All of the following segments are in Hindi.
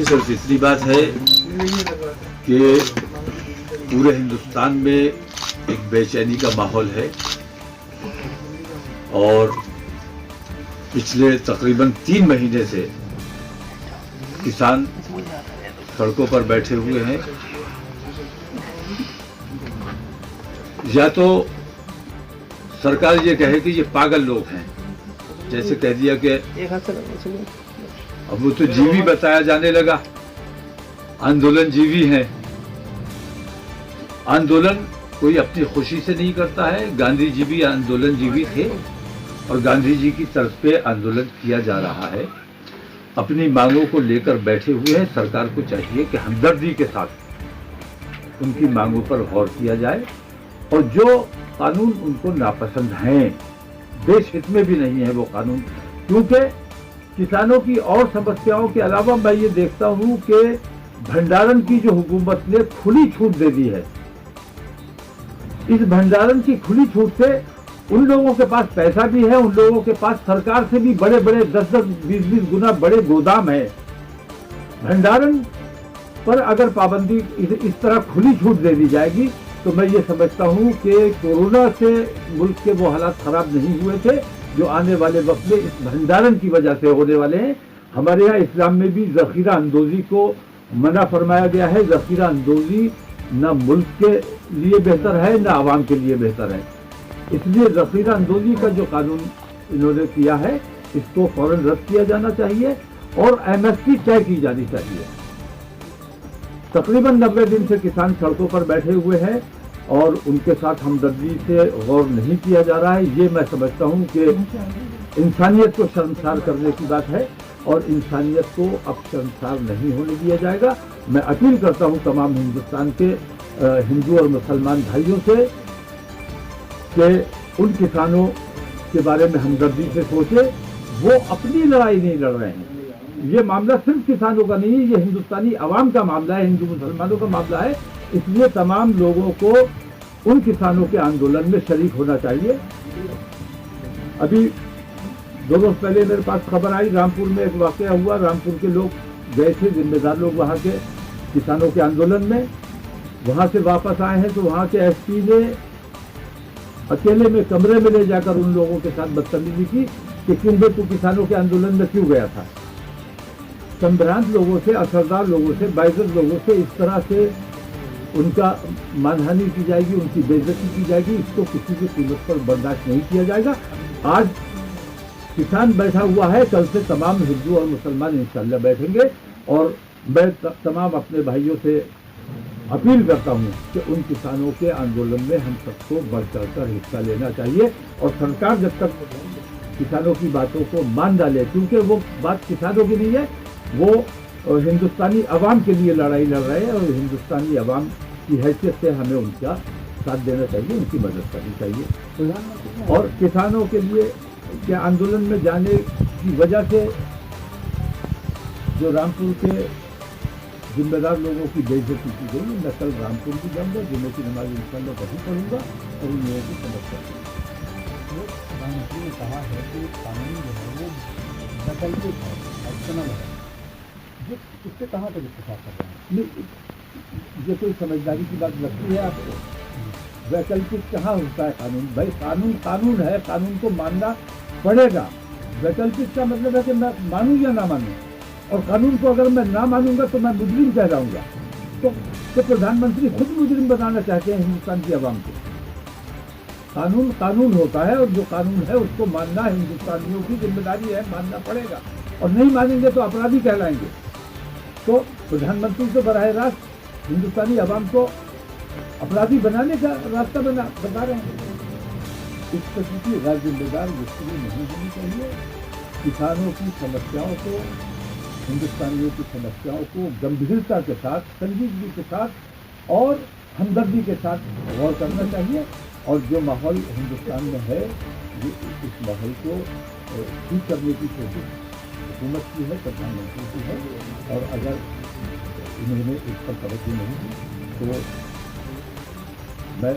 सिर्फ इतनी बात है कि पूरे हिंदुस्तान में एक बेचैनी का माहौल है और पिछले तकरीबन 3 महीने से किसान सड़कों पर बैठे हुए हैं। या तो सरकार ये कहे कि ये पागल लोग हैं, जैसे कह दिया कि अब वो तो जीवी बताया जाने लगा, आंदोलन जीवी है। आंदोलन कोई अपनी खुशी से नहीं करता है। गांधी जी भी आंदोलन जीवी थे और गांधी जी की तरफ पे आंदोलन किया जा रहा है। अपनी मांगों को लेकर बैठे हुए हैं। सरकार को चाहिए कि हमदर्दी के साथ उनकी मांगों पर गौर किया जाए और जो कानून उनको नापसंद हैं, देश हित में भी नहीं है वो कानून, क्योंकि किसानों की और समस्याओं के अलावा मैं ये देखता हूं कि भंडारण की जो हुकूमत ने खुली छूट दे दी है, इस भंडारण की खुली छूट से उन लोगों के पास पैसा भी है, उन लोगों के पास सरकार से भी बड़े बड़े 10-10, 20-20 गुना बड़े गोदाम है। भंडारण पर अगर पाबंदी इस तरह खुली छूट दे दी जाएगी तो मैं ये समझता हूं कि कोरोना से मुल्क के वो हालात खराब नहीं हुए थे जो आने वाले वक्त में इस भंडारण की वजह से होने वाले हैं। हमारे यहाँ इस्लाम में भी जखीरा अंदोजी को मना फरमाया गया है। जखीरा अंदोजी न मुल्क के लिए बेहतर है न आवाम के लिए बेहतर है। इसलिए जखीरा अंदोजी का जो कानून इन्होंने किया है इसको फौरन रद्द किया जाना चाहिए और MSP तय की जानी चाहिए। तकरीबन 90 दिन से किसान सड़कों पर बैठे हुए हैं और उनके साथ हमदर्दी से गौर नहीं किया जा रहा है। ये मैं समझता हूँ कि इंसानियत को शर्मसार करने की बात है और इंसानियत को अब शर्मसार नहीं होने दिया जाएगा। मैं अपील करता हूँ तमाम हिंदुस्तान के हिंदू और मुसलमान भाइयों से कि उन किसानों के बारे में हमदर्दी से सोचे। वो अपनी लड़ाई नहीं लड़ रहे हैं। ये मामला सिर्फ किसानों का नहीं है, ये हिंदुस्तानी अवाम का मामला है, हिंदू मुसलमानों का मामला है। इसलिए तमाम लोगों को उन किसानों के आंदोलन में शरीक होना चाहिए। अभी 2 रोज पहले मेरे पास खबर आई, रामपुर में एक वाकया हुआ। रामपुर के लोग गए थे, जिम्मेदार लोग वहाँ के किसानों के आंदोलन में, वहाँ से वापस आए हैं तो वहाँ के SP ने अकेले में कमरे में ले जाकर उन लोगों के साथ बदतमीजी की कि क्यों बे तू किसानों के आंदोलन में क्यों गया था। संभ्रांत लोगों से, असरदार लोगों से, बाइज्जत लोगों से इस तरह से उनका मानहानि की जाएगी, उनकी बेइज्जती की जाएगी। इसको किसी भी कीमत पर बर्दाश्त नहीं किया जाएगा। आज किसान बैठा हुआ है, कल से तमाम हिंदू और मुसलमान इंशाअल्लाह बैठेंगे और मैं तमाम अपने भाइयों से अपील करता हूँ कि उन किसानों के आंदोलन में हम सबको बढ़ चढ़ कर हिस्सा लेना चाहिए और सरकार जब तक किसानों की बातों को मान डाले, क्योंकि वो बात किसानों की नहीं है, वो हिंदुस्तानी अवाम के लिए लड़ाई लड़ रहे हैं और हिंदुस्तानी अवाम की हैसियत से हमें उनका साथ देना चाहिए, उनकी मदद करनी चाहिए। और किसानों के लिए के आंदोलन में जाने की वजह से जो रामपुर के जिम्मेदार लोगों की बेइज्जती की गई, मैं कल रामपुर भी जाऊँगा, जुम्मे की नमाज इंशाअल्लाह वहीं पढ़ूंगा और उन लोगों की समझ करूँगा। प्रधानमंत्री ने कहा है कि कानून जो है वो वैकल्पिक है, ऑप्शनल है। ये इससे कहाँ तक इत्तेफाक कर रहे हैं? ये कोई समझदारी की बात लगती है आपको? वैकल्पिक कहाँ होता है कानून? भाई कानून कानून है, कानून को मानना पड़ेगा। वैकल्पिक का मतलब है कि मैं मानूं या ना मानूं, और कानून को अगर मैं ना मानूंगा तो मैं मुजरिम कहलाऊंगा। तो प्रधानमंत्री खुद मुजरिम बनाना चाहते हैं हिंदुस्तान की आवाम को। कानून कानून होता है और जो कानून है उसको मानना हिंदुस्तानियों की जिम्मेदारी है, मानना पड़ेगा और नहीं मानेंगे तो अपराधी कहलाएंगे। तो प्रधानमंत्री तो बराह रास्त हिंदुस्तानी आवाम को अपराधी बनाने का रास्ता बता रहे हैं। इस तरह की गैर जिम्मेदार गुफ्तगू नहीं होनी चाहिए। किसानों की समस्याओं को, हिंदुस्तानियों की समस्याओं को गंभीरता के साथ, संजीदगी के साथ और हमदर्दी के साथ गौर करना चाहिए और जो माहौल हिंदुस्तान में है इस माहौल को ठीक करने की कोशिश हुकूमत की है, प्रधानमंत्री की है। और अगर इन्होंने इस पर तवज्जो नहीं दी तो मैं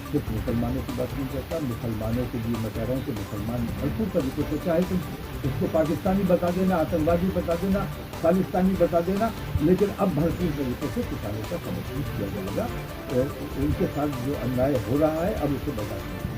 सिर्फ मुसलमानों की बात नहीं करता, मुसलमानों के लिए मैं कह रहा हूँ कि मुसलमान भरपूर तरीके से, चाहे तुम उसको पाकिस्तानी बता देना, आतंकवादी बता देना, खालिस्तानी बता देना, लेकिन अब भरपूर तरीके से किसानों का समर्थन किया जाएगा। उनके साथ जो अन्याय हो रहा है अब उसे बर्दाश्त नहीं